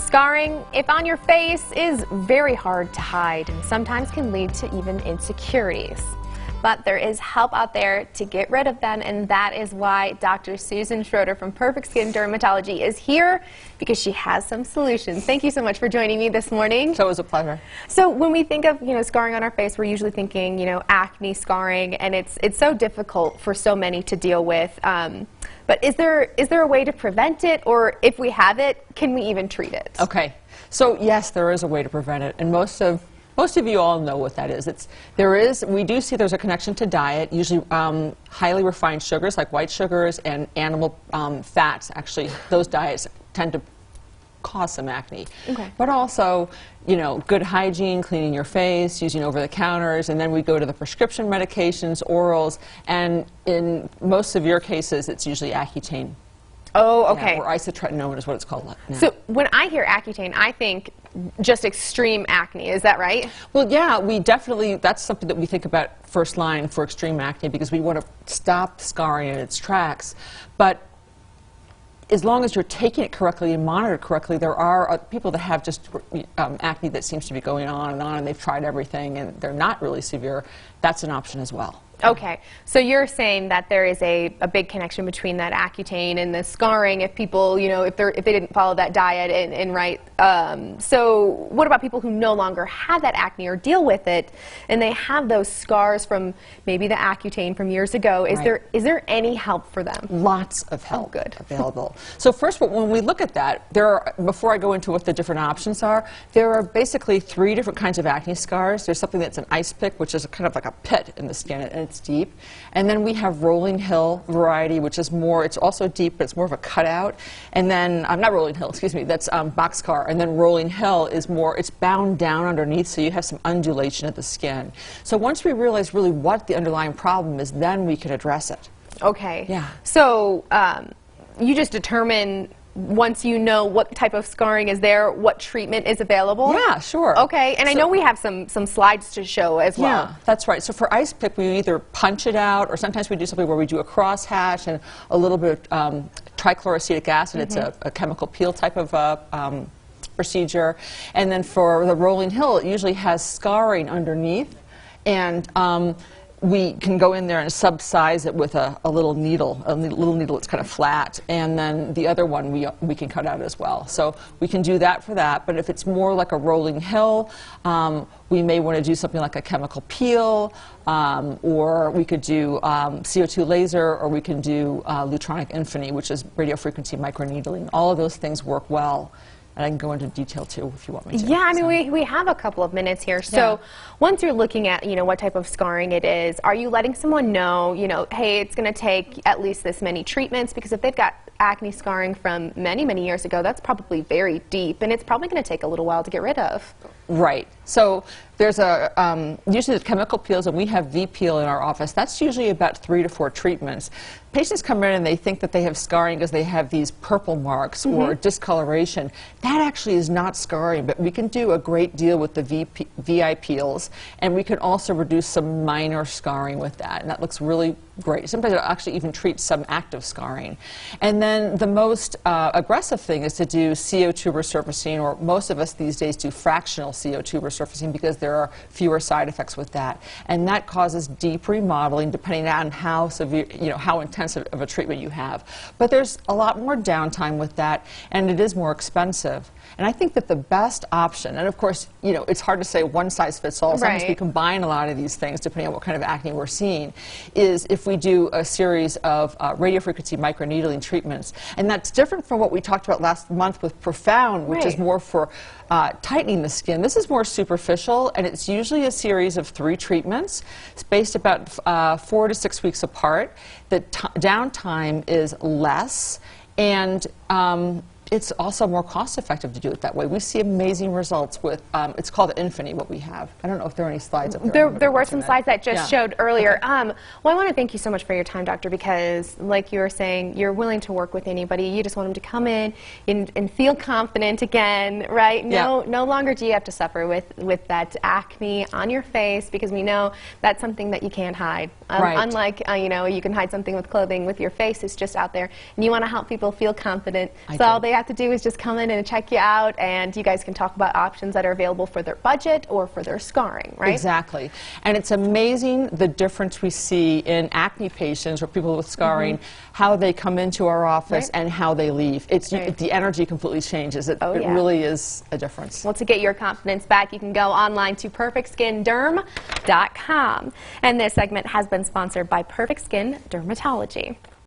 Scarring, if on your face, is very hard to hide and sometimes can lead to even insecurities. But there is help out there to get rid of them, and that is why Dr. Susan Schroeder from Perfect Skin Dermatology is here, because she has some solutions. Thank you so much for joining me this morning. So it was a pleasure. So when we think of, scarring on our face, we're usually thinking, acne scarring, and it's so difficult for so many to deal with. But is there a way to prevent it, or if we have it, can we even treat it? Okay. So yes, there is a way to prevent it, and most of you all know what that is. We do see there's a connection to diet, usually highly refined sugars like white sugars and animal fats. Actually, those diets tend to cause some acne. Okay. But also, good hygiene, cleaning your face, using over-the-counters, and then we go to the prescription medications, orals, and in most severe cases, it's usually Accutane. Oh, okay. Yeah, or isotretinoin is what it's called now. So when I hear Accutane, I think just extreme acne. Is that right? Well, yeah, that's something that we think about first line for extreme acne, because we want to stop scarring in its tracks. But as long as you're taking it correctly and monitored correctly, there are people that have just acne that seems to be going on, and they've tried everything, and they're not really severe. That's an option as well. Okay, so you're saying that there is a big connection between that Accutane and the scarring if people, if they didn't follow that diet and right. So what about people who no longer have that acne or deal with it, and they have those scars from maybe the Accutane from years ago? Is there any help for them? Lots of help available. So first, when we look at that, before I go into what the different options are, there are basically 3 different kinds of acne scars. There's something that's an ice pick, which is kind of like a pit in the skin, and it's deep. And then we have rolling hill variety, which is it's also deep, but it's more of a cutout. And then, not rolling hill, excuse me, that's boxcar. And then rolling hill is it's bound down underneath, so you have some undulation of the skin. So once we realize really what the underlying problem is, then we can address it. Okay. Yeah. So you just determine, once you know what type of scarring is there, what treatment is available? Yeah, sure. Okay, and I know we have some slides to show as well. Yeah, that's right. So for ice pick, we either punch it out, or sometimes we do something where we do a crosshatch and a little bit of trichloroacetic acid. It's a chemical peel type of procedure. And then for the rolling hill, it usually has scarring underneath, and we can go in there and subcise it with a little needle, that's kind of flat, and then the other one we can cut out as well. So we can do that for that, but if it's more like a rolling hill, we may want to do something like a chemical peel, or we could do CO2 laser, or we can do Lutronic Infini, which is radiofrequency microneedling. All of those things work well. And I can go into detail, too, if you want me to. Yeah, I mean, we have a couple of minutes here. So once you're looking at, what type of scarring it is, are you letting someone know, hey, it's going to take at least this many treatments? Because if they've got acne scarring from many, many years ago, that's probably very deep, and it's probably going to take a little while to get rid of. Right. So there's usually the chemical peels, and we have V-peel in our office. That's usually about 3 to 4 treatments. Patients come in and they think that they have scarring because they have these purple marks or discoloration. That actually is not scarring, but we can do a great deal with the VI peels, and we can also reduce some minor scarring with that, and that looks really great. Sometimes it'll actually even treat some active scarring. And then the most aggressive thing is to do CO2 resurfacing, or most of us these days do fractional CO2 resurfacing, because there are fewer side effects with that. And that causes deep remodeling depending on how severe, how intensive of a treatment you have. But there's a lot more downtime with that, and it is more expensive. And I think that the best option, and of course, it's hard to say one size fits all. Sometimes we combine a lot of these things depending on what kind of acne we're seeing, is if we do a series of radiofrequency microneedling treatments. And that's different from what we talked about last month with Profound, which is more for tightening the skin. This is more superficial, and it's usually a series of 3 treatments, spaced about 4 to 6 weeks apart. The downtime is less, and it's also more cost-effective to do it that way. We see amazing results with, it's called Infini, what we have. I don't know if there are any slides up there. There were some slides that just showed earlier. Well, I want to thank you so much for your time, Doctor, because like you were saying, you're willing to work with anybody. You just want them to come in and feel confident again, right? No longer do you have to suffer with that acne on your face, because we know that's something that you can't hide. Unlike, you can hide something with clothing. With your face, it's just out there. And you want to help people feel confident. So all they have to do is just come in and check you out, and you guys can talk about options that are available for their budget or for their scarring, right? Exactly. And it's amazing the difference we see in acne patients or people with scarring, how they come into our office and how they leave. It's the energy completely changes. It really is a difference. Well, to get your confidence back, you can go online to perfectskinderm.com. And this segment has been sponsored by Perfect Skin Dermatology.